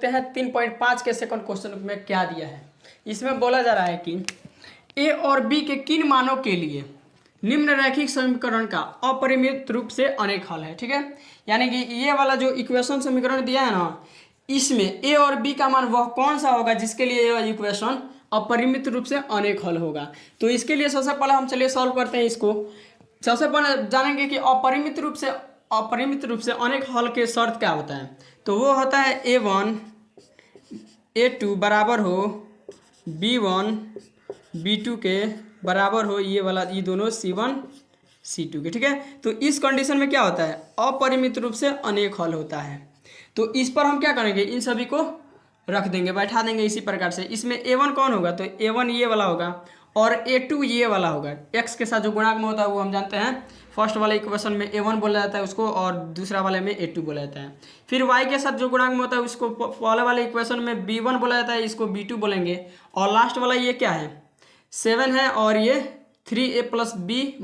देखते हैं 3.5 के सेकंड क्वेश्चन में क्या दिया है। इसमें बोला जा रहा है कि ए और बी के किन मानों के लिए निम्न रैखिक समीकरण का अपरिमित रूप से अनेक हल है। ठीक है, यानी कि ये वाला जो इक्वेशन समीकरण दिया है ना, इसमें ए और बी का मान वह कौन सा होगा जिसके लिए यह इक्वेशन अपरिमित रूप से अनेक हल होगा। तो इसके लिए सबसे पहले हम चलिए सॉल्व करते हैं इसको। सबसे पहले जानेंगे कि अपरिमित रूप से अनेक हल के शर्त क्या होता है। तो वो होता है A1 A2 बराबर हो B1 B2 के बराबर हो ये वाला, ये दोनों C1 C2 के। ठीक है, तो इस कंडीशन में क्या होता है, अपरिमित रूप से अनेक हल होता है। तो इस पर हम क्या करेंगे, इन सभी को रख देंगे, बैठा देंगे इसी प्रकार से। इसमें A1 कौन होगा, तो A1 ये वाला होगा और A2 ये वाला होगा। x के साथ जो गुणांक में होता है वो हम जानते हैं, फर्स्ट वाले इक्वेशन में A1 बोला जाता है उसको और दूसरा वाले में A2 बोला जाता है। फिर y के साथ जो गुणांक में होता है उसको पहले वाले इक्वेशन में B1 बोला जाता है, इसको B2 बोलेंगे। और लास्ट वाला ये क्या है, 7 है और ये 3a + b -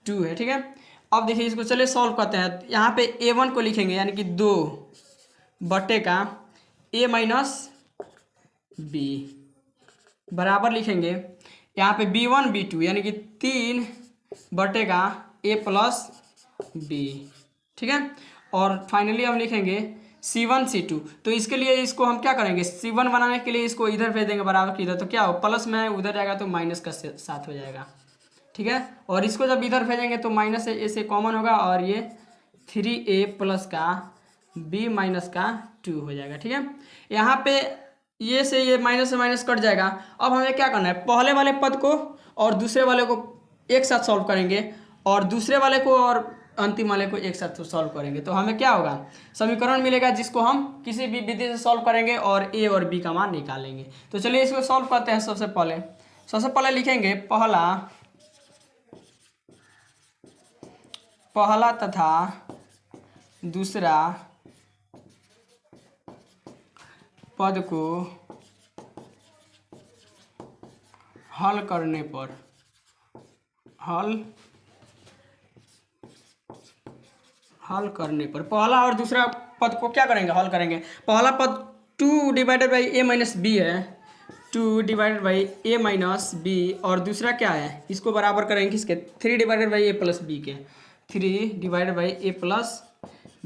2 है। ठीक है, अब देखिए इसको चलिए सॉल्व करते हैं। यहाँ पे A1 को लिखेंगे यानी कि 2 बटे का a - b बराबर लिखेंगे यहाँ पे B1 B2 यानी कि 3 बटे का a + b। ठीक है, और फाइनली हम लिखेंगे C1 C2। तो इसके लिए इसको हम क्या करेंगे, C1 बनाने के लिए इसको इधर भेज देंगे बराबर की इधर, तो क्या हो, प्लस में उधर जाएगा तो माइनस का साथ हो जाएगा। ठीक है, और इसको जब इधर भेजेंगे तो माइनस से कॉमन होगा और ये 3a + का b - 2 हो जाएगा। ठीक है, यहाँ पे ये से ये माइनस से माइनस कट जाएगा। अब हमें क्या करना है, पहले वाले पद को और दूसरे वाले को एक साथ सॉल्व करेंगे और दूसरे वाले को और अंतिम वाले को एक साथ सॉल्व करेंगे। तो हमें क्या होगा, समीकरण मिलेगा जिसको हम किसी भी विधि से सॉल्व करेंगे और a और b का मान निकालेंगे। तो चलिए इसको सॉल्व करते हैं। सबसे पहले लिखेंगे पहला तथा दूसरा पद को हल करने पर पहला और दूसरा पद को क्या करेंगे, हल करेंगे। पहला पद 2 डिवाइडेड बाई a - b है, 2 डिवाइडेड बाई a - b, और दूसरा क्या है, इसको बराबर करेंगे किसके, 3 डिवाइडेड बाई a + b के, 3 डिवाइडेड बाई a +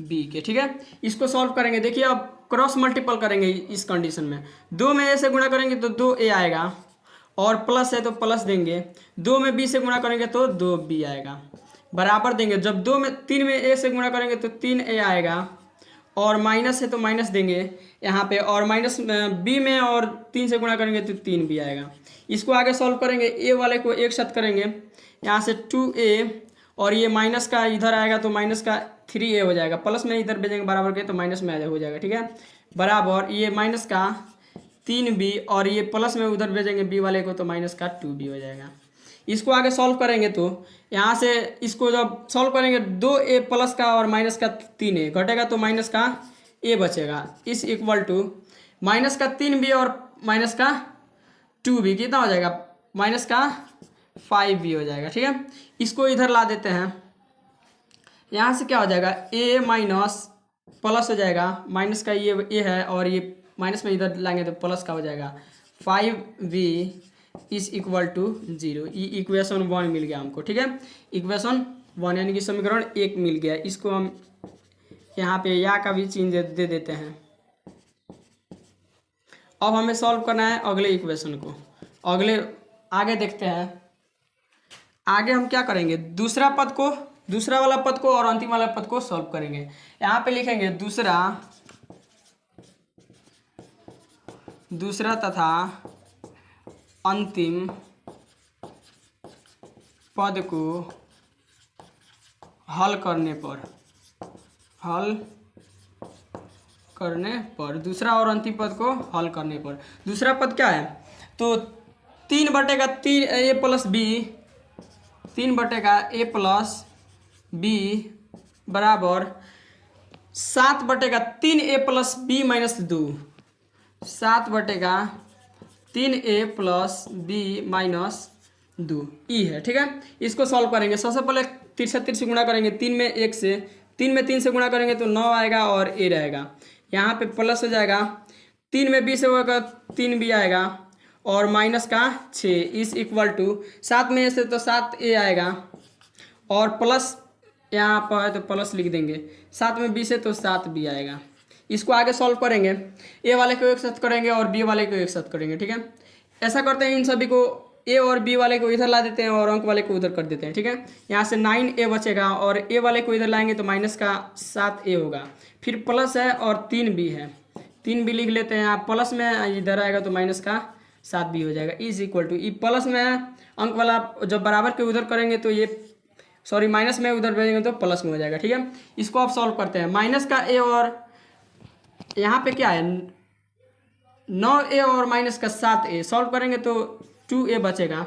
b के। ठीक है, इसको सॉल्व करेंगे। देखिए अब क्रॉस मल्टीपल करेंगे इस कंडीशन में, 2 में a से गुणा करेंगे तो 2a आएगा और प्लस है तो प्लस देंगे, 2 में b से गुणा करेंगे तो 2b आएगा, बराबर देंगे। जब 3 में a से गुणा करेंगे तो 3a आएगा और माइनस है तो माइनस देंगे यहाँ पे, और माइनस b में और 3 से गुणा करेंगे तो 3b आएगा। इसको आगे सॉल्व करेंगे, a वाले को एक साथ करेंगे, यहाँ से 2a और ये माइनस का इधर आएगा तो माइनस का 3a हो जाएगा, प्लस में इधर भेजेंगे बराबर के तो माइनस में हो जाएगा। ठीक है, बराबर ये माइनस का 3b और ये प्लस में उधर भेजेंगे b वाले को तो माइनस का 2b हो जाएगा। इसको आगे सॉल्व करेंगे तो यहाँ से इसको जब सॉल्व करेंगे 2a प्लस का और माइनस का 3a घटेगा तो माइनस का a बचेगा, इस इक्वल टू माइनस का 3b और माइनस का 2b कितना हो जाएगा, माइनस का 5b हो जाएगा। ठीक है, इसको इधर ला देते हैं, यहाँ से क्या हो जाएगा, a माइनस प्लस हो जाएगा, माइनस का ये a है और ये माइनस में इधर लाएंगे तो प्लस का हो जाएगा, 5b इज इक्वल टू 0। ये इक्वेशन 1 मिल गया हमको। ठीक है, इक्वेशन 1 यानी कि समीकरण 1 मिल गया। इसको हम यहाँ पे या का भी चिन्ह दे देते हैं। अब हमें सॉल्व करना है अगले इक्वेशन को, आगे देखते हैं। आगे हम क्या करेंगे, दूसरा वाला पद को और अंतिम वाला पद को सॉल्व करेंगे। यहाँ पे लिखेंगे दूसरा तथा अंतिम पद को हल करने पर दूसरा और अंतिम पद को हल करने पर दूसरा पद क्या है, तो 3 बटे का a + b, 3 बटे का a + b बराबर 7 बटे का 3a + b - 2, 7 बटे का 3a + b - 2 ई है। ठीक है, इसको सॉल्व करेंगे। सबसे पहले 3 से गुणा करेंगे, 3 में 1 से 3 में 3 से गुणा करेंगे तो 9 आएगा और a रहेगा। यहाँ पे प्लस हो जाएगा, 3 में 20 होगा 3 भी आएगा, और माइनस का 6 इस इक्वल टू 7 में से तो 7a आएगा, और प्लस यहाँ पर है तो प्लस लिख देंगे, 7 में 20 है तो 7 भी आएगा। इसको आगे सॉल्व करेंगे, ए वाले को एक साथ करेंगे और बी वाले को एक साथ करेंगे, ठीक है। ऐसा करते हैं, इन सभी को ए और बी वाले को इधर ला देते हैं और अंक वाले को उधर कर देते हैं, ठीक है। यहाँ से 9a बचेगा और ए वाले को इधर लाएंगे तो माइनस का 7a होगा, फिर प्लस है और 3b है, 3b लिख लेते हैं। यहाँ प्लस में इधर आएगा तो माइनस का 7b हो जाएगा, is equal to e plus में अंक वाला जब बराबर के उधर करेंगे तो ये सॉरी माइनस में उधर भेजेंगे तो प्लस में हो जाएगा, ठीक है। इसको आप सॉल्व करते हैं, माइनस का a और यहाँ पे क्या है 9a और माइनस का 7a सॉल्व करेंगे तो 2a बचेगा,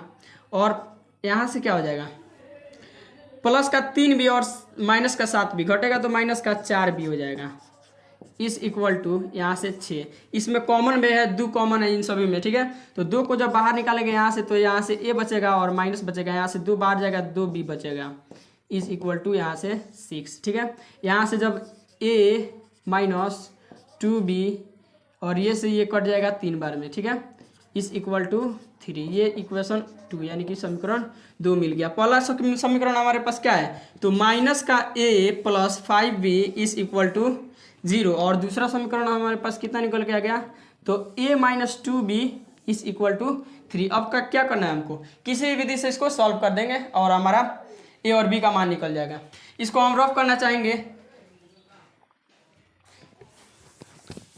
और यहाँ से क्या हो जाएगा प्लस का 3b और माइनस का 7b घटेगा तो माइनस का 4b हो जाएगा, इस इक्वल टू यहाँ से 6। इसमें कॉमन में है, 2 कॉमन है इन सभी में, ठीक है। तो 2 को जब बाहर निकालेंगे यहाँ से तो यहाँ से a बचेगा और माइनस बचेगा, यहाँ से 2 बाहर जाएगा 2b बचेगा, इस इक्वल टू यहाँ से 6, ठीक है। यहाँ से जब a माइनस 2b और ये से ये कट जाएगा 3 बार में, ठीक है, इस इक्वल टू 3। ये इक्वेशन 2 यानी कि समीकरण 2 मिल गया। पहला समीकरण हमारे पास क्या है तो माइनस का a plus 5b is equal to 0, और दूसरा समीकरण हमारे पास कितना निकल के आ गया तो a minus 2b is equal to 3। अब का क्या करना है, हमको किसी भी विधि से इसको सॉल्व कर देंगे और हमारा a और b का मान निकल जाएगा। इसको हम रफ करना चाहेंगे।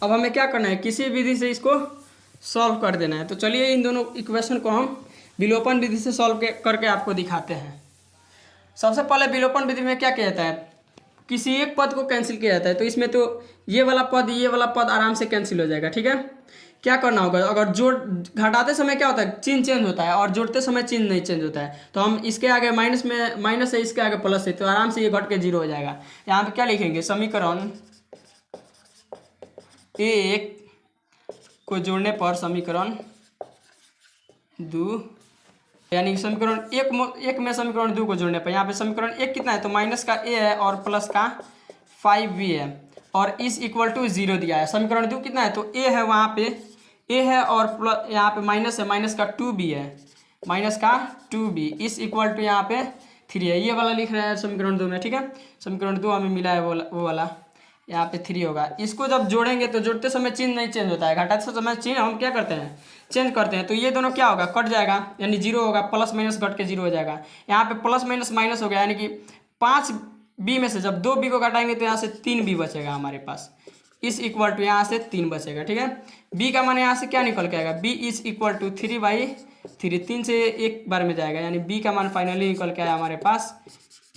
अब हमें क्या करना है, किसी विधि से इसको सॉल्व कर देना है। तो चलिए इन दोनों इक्वेशन को हम विलोपन विधि से सॉल्व करके आपको दिखाते हैं। सबसे पहले विलोपन विधि में क्या किया जाता है, किसी एक पद को कैंसिल किया जाता है। तो इसमें तो ये वाला पद आराम से कैंसिल हो जाएगा, ठीक है। क्या करना होगा, अगर जोड़ घटाते समय क्या होता है चिन्ह चेंज होता है और जोड़ते समय चिन्ह नहीं चेंज होता है, तो हम इसके आगे माइनस में माइनस है, इसके आगे प्लस है, तो आराम से ये घट के 0 हो जाएगा। यहाँ पे क्या लिखेंगे, समीकरण 1 को जोड़ने पर समीकरण 2 यानी समीकरण 1 में समीकरण 2 को जोड़ने पर यहाँ पे समीकरण 1 कितना है तो माइनस का a है और प्लस का 5b है, और इस इक्वल टू 0 दिया है। समीकरण 2 कितना है तो a है, वहाँ पे a है और प्लस यहाँ पे माइनस है, माइनस का 2b है, माइनस का 2b इस इक्वल टू यहाँ पे 3 है। ये वाला लिख रहे हैं समीकरण 2 में, ठीक है। समीकरण 2 हमें मिला है वो वाला, यहाँ पे 3 होगा। इसको जब जोड़ेंगे तो जोड़ते समय चिन्ह नहीं चेंज होता है, घटाते समय चिन्ह हम क्या करते हैं चेंज करते हैं। तो ये दोनों क्या होगा कट जाएगा, यानी 0 होगा, प्लस माइनस घट के 0 हो जाएगा। यहाँ पे प्लस माइनस माइनस हो गया, यानी कि 5b में से जब 2b को घटाएंगे तो यहाँ से 3b बचेगा हमारे पास, इस इक्वल टू यहाँ से 3 बचेगा, ठीक है। b का मान यहाँ से क्या निकल के आएगा, b इज इक्वल टू 3/3, 3 से 1 बार में जाएगा, यानी b का मान फाइनली निकल के आया हमारे पास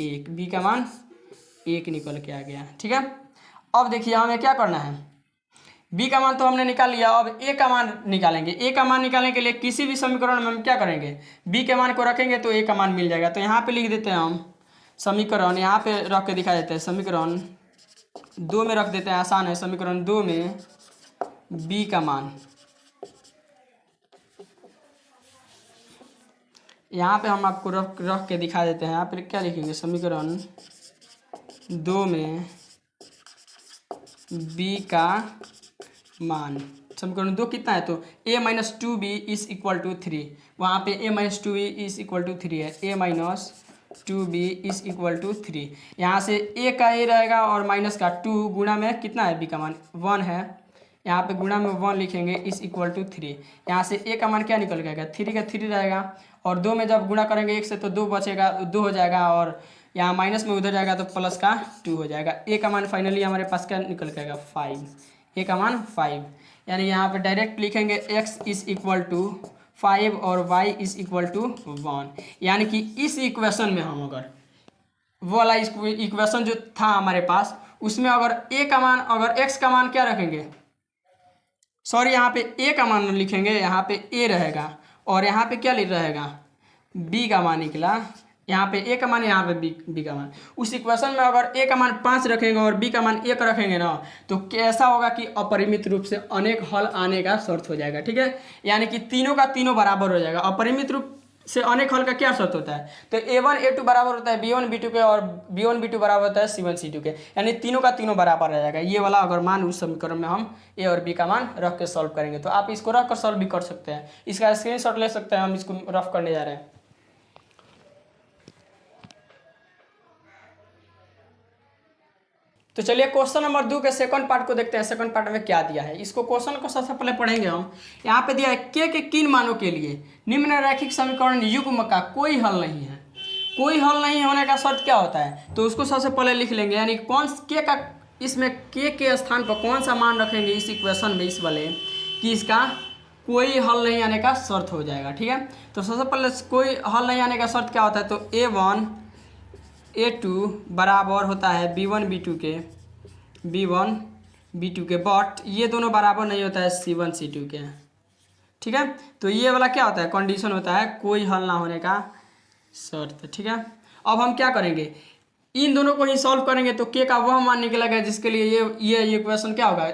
1, b का मान 1 निकल के आ गया, ठीक है। अब देखिए हमें क्या करना है, b का मान तो हमने निकाल लिया, अब a का मान निकालेंगे। a का मान निकालने के लिए किसी भी समीकरण में हम क्या करेंगे, b के मान को रखेंगे तो a का मान मिल जाएगा। तो यहाँ पे लिख देते हैं हम समीकरण, यहाँ पे रख के दिखा देते हैं, समीकरण 2 में रख देते हैं, आसान है। समीकरण 2 में b का मान यहाँ पे हम आपको रख के दिखा देते हैं। यहाँ पे क्या लिखेंगे, समीकरण 2 में b का मान, समीकरण 2 कितना है तो a minus 2b is equal to 3, वहाँ पे a minus 2b is equal to 3 है, a minus 2b is equal to 3। यहाँ से a का a रहेगा और माइनस का 2 गुणा में कितना है b का मान 1 है, यहाँ पे गुणा में 1 लिखेंगे इज इक्वल टू 3। यहाँ से a का मान क्या निकल जाएगा 3 का 3 रहेगा, और 2 में जब गुणा करेंगे 1 से तो 2 बचेगा, 2 हो जाएगा, और यहाँ माइनस में उधर जाएगा तो प्लस का 2 हो जाएगा। a का मान फाइनली हमारे पास क्या निकल के आएगा 5, a का मान 5, यानी यहाँ पे डायरेक्ट लिखेंगे x इज इक्वल टू 5 और y इज इक्वल टू 1, यानी कि इस इक्वेशन में हम अगर वो वाला इक्वेशन जो था हमारे पास उसमें अगर a का मान, अगर x का मान क्या रखेंगे, सॉरी यहाँ पे a का मान लिखेंगे, यहाँ पे a रहेगा और यहाँ पे क्या लिख रहेगा b का मान निकला, यहाँ पे a का मान, यहाँ पे b का मान। उस इक्वेशन में अगर a का मान 5 रखेंगे और b का मान 1 रखेंगे ना, तो कैसा होगा कि अपरिमित रूप से अनेक हल आने का शर्त हो जाएगा, ठीक है। यानी कि तीनों का तीनों बराबर हो जाएगा। अपरिमित रूप से अनेक हल का क्या शर्त होता है? तो A1 A2 बराबर होता है B1 B2 के, और B1 B2 बराबर होता है C1 C2 के, यानी तीनों का तीनों बराबर रह जाएगा। ये वाला अगर मान उस समीकरण में हम A और B का मान रख के सॉल्व करेंगे, तो आप इसको रख कर सॉल्व भी कर सकते हैं। इसका स्क्रीनशॉट ले सकते हैं, हम इसको रफ करने जा रहे हैं। तो चलिए क्वेश्चन नंबर 2 के सेकंड पार्ट को देखते हैं। सेकंड पार्ट में क्या दिया है, इसको क्वेश्चन को सबसे पहले पढ़ेंगे हम। यहाँ पे दिया है के किन मानों के लिए निम्न रैखिक समीकरण युग्म का कोई हल नहीं है। कोई हल नहीं होने का शर्त क्या होता है, तो उसको सबसे पहले लिख लेंगे, यानी कौन के का, इसमें के स्थान पर कौन सा मान रखेंगे इस इक्वेशन में, इस वाले कि इसका कोई हल नहीं आने का शर्त हो जाएगा। ठीक है, तो सबसे पहले कोई हल नहीं आने का शर्त क्या होता है, तो A1 A2 बराबर होता है B1 B2 के, बट ये दोनों बराबर नहीं होता है C1 C2 के। ठीक है, तो ये वाला क्या होता है, कंडीशन होता है कोई हल ना होने का शर्त। ठीक है, अब हम क्या करेंगे, इन दोनों को ही सॉल्व करेंगे, तो के का वह मान निकलेगा जिसके लिए ये इक्वेशन क्या होगा,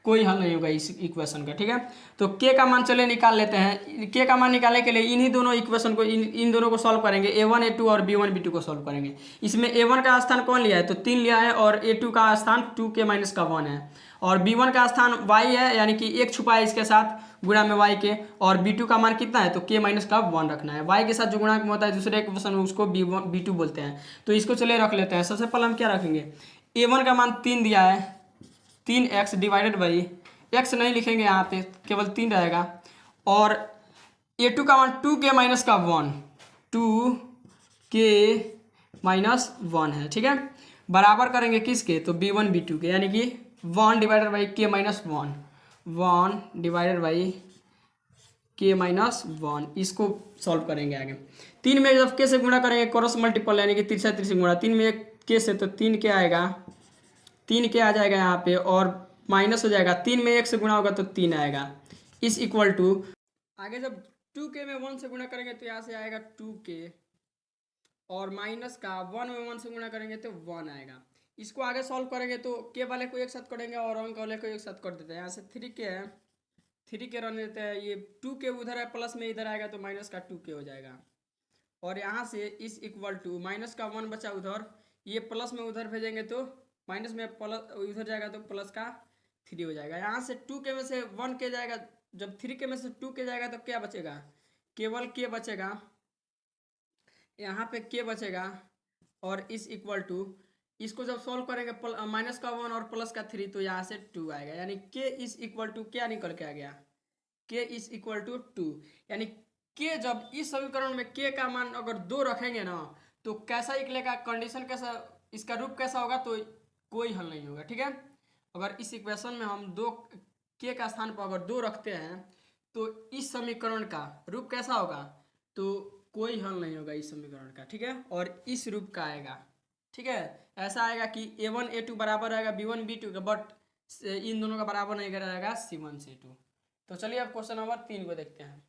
कोई हल नहीं होगा इस इक्वेशन का। ठीक है, तो के का मान चले निकाल लेते हैं। के का मान निकालने के लिए इन्हीं दोनों इक्वेशन को, इन दोनों को सॉल्व करेंगे। A1 A2 और B1 B2 को सॉल्व करेंगे। इसमें A1 का स्थान कौन लिया है, तो 3 लिया है, और A2 का स्थान 2k माइनस का 1 है, और B1 का स्थान y है, यानी कि 1 छुपा है इसके साथ गुणा में y के, और B2 का मान कितना है, तो k माइनस का 1 रखना है। y के साथ जो गुणा होता है दूसरे इक्वेशन में, उसको B2 बोलते हैं। तो इसको चलिए रख लेते हैं। सबसे पहले हम क्या रखेंगे, A1 का मान 3 दिया है, 3x डिवाइडेड बाई, x नहीं लिखेंगे यहाँ पे, केवल 3 रहेगा, और A2 का मान 2k माइनस का 1, 2k माइनस 1 है। ठीक है, बराबर करेंगे किसके, तो B1 B2 के, यानी कि 1 divided by k minus 1, 1 divided by k minus 1। इसको सॉल्व करेंगे आगे। 3 में जब k से गुणा करेंगे क्रॉस मल्टीपल, यानी कि तिरछा तिरछी गुणा, 3 में k से, तो 3k आएगा, 3k आ जाएगा यहाँ पे, और माइनस हो जाएगा, 3 में 1 से गुणा होगा तो 3 आएगा, इस इक्वल टू, आगे जब 2k में 1 से गुणा करेंगे तो यहाँ से आएगा 2k, और माइनस का 1 में 1 से गुणा करेंगे तो 1 आएगा। इसको आगे सॉल्व करेंगे तो k वाले को एक साथ करेंगे और अंक वाले को एक साथ कर देते हैं। यहाँ से 3k है, 3k रहने देते हैं, ये 2k उधर है, प्लस में इधर आएगा तो माइनस का 2k हो जाएगा, और यहाँ से इस इक्वल टू माइनस का 1 बचा उधर, ये प्लस में उधर भेजेंगे तो माइनस में प्लस उधर जाएगा तो प्लस का 3 हो जाएगा। यहाँ से 2k में से 1k जाएगा, जब 3k में से 2k जाएगा तो क्या बचेगा, केवल k बचेगा, यहाँ पे k बचेगा, और इस इक्वल टू, इसको जब सॉल्व करेंगे माइनस का 1 और प्लस का 3, तो यहाँ से 2 आएगा, यानी k इज इक्वल टू क्या निकल के आ गया, k इज इक्वल टू 2, यानी k जब इस समीकरण में k का मान अगर 2 रखेंगे ना, तो कैसा निकलेगा, कंडीशन कैसा, इसका रूप कैसा होगा, तो कोई हल नहीं होगा। ठीक है, अगर इस इक्वेशन में हम 2 k का स्थान पर अगर 2 रखते हैं, तो इस समीकरण का रूप कैसा होगा, तो कोई हल नहीं होगा इस समीकरण का। ठीक है, और इस रूप का आएगा। ठीक है, ऐसा आएगा कि A1 A2 बराबर रहेगा B1 B2 का, बट इन दोनों का बराबर नहीं रहेगा C1 C2। तो चलिए अब क्वेश्चन नंबर 3 को देखते हैं।